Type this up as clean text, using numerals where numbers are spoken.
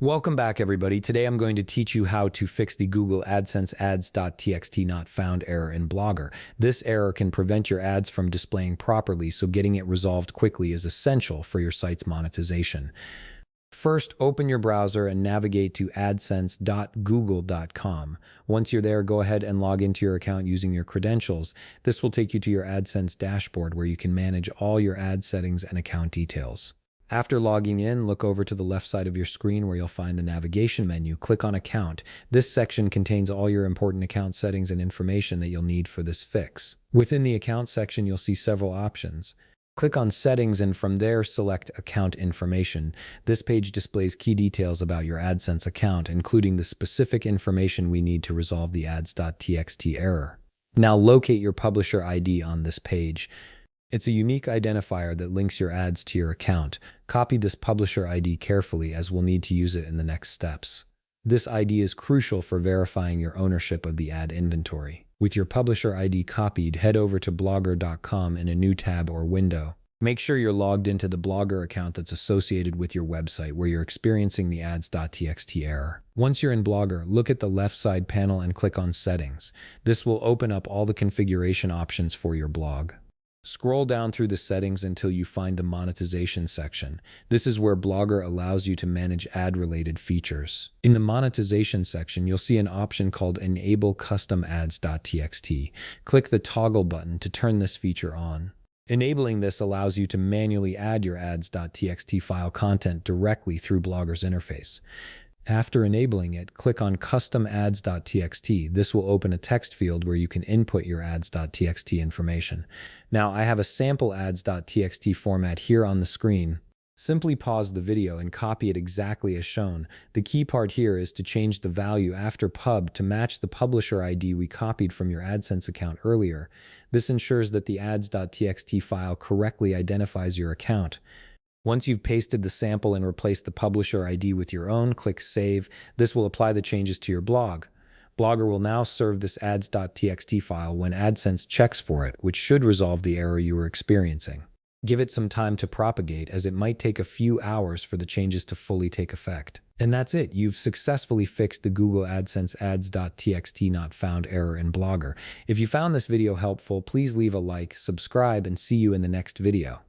Welcome back, everybody. Today I'm going to teach you how to fix the Google AdSense Ads.txt not found error in Blogger. This error can prevent your ads from displaying properly, so getting it resolved quickly is essential for your site's monetization. First, open your browser and navigate to adsense.google.com. Once you're there, go ahead and log into your account using your credentials. This will take you to your AdSense dashboard where you can manage all your ad settings and account details. After logging in, look over to the left side of your screen where you'll find the navigation menu. Click on Account. This section contains all your important account settings and information that you'll need for this fix. Within the Account section, you'll see several options. Click on Settings and from there select Account Information. This page displays key details about your AdSense account, including the specific information we need to resolve the ads.txt error. Now locate your publisher ID on this page. It's a unique identifier that links your ads to your account. Copy this publisher ID carefully as we'll need to use it in the next steps. This ID is crucial for verifying your ownership of the ad inventory. With your publisher ID copied, head over to blogger.com in a new tab or window. Make sure you're logged into the Blogger account that's associated with your website where you're experiencing the ads.txt error. Once you're in Blogger, look at the left side panel and click on Settings. This will open up all the configuration options for your blog. Scroll down through the settings until you find the monetization section. This is where Blogger allows you to manage ad-related features. In the monetization section, you'll see an option called Enable Custom Ads.txt. Click the toggle button to turn this feature on. Enabling this allows you to manually add your ads.txt file content directly through Blogger's interface. After enabling it, click on Custom Ads.txt. This will open a text field where you can input your ads.txt information. Now, I have a sample ads.txt format here on the screen. Simply pause the video and copy it exactly as shown. The key part here is to change the value after pub to match the publisher ID we copied from your AdSense account earlier. This ensures that the ads.txt file correctly identifies your account. Once you've pasted the sample and replaced the publisher ID with your own, click Save. This will apply the changes to your blog. Blogger will now serve this ads.txt file when AdSense checks for it, which should resolve the error you were experiencing. Give it some time to propagate, as it might take a few hours for the changes to fully take effect. And that's it. You've successfully fixed the Google AdSense ads.txt not found error in Blogger. If you found this video helpful, please leave a like, subscribe, and see you in the next video.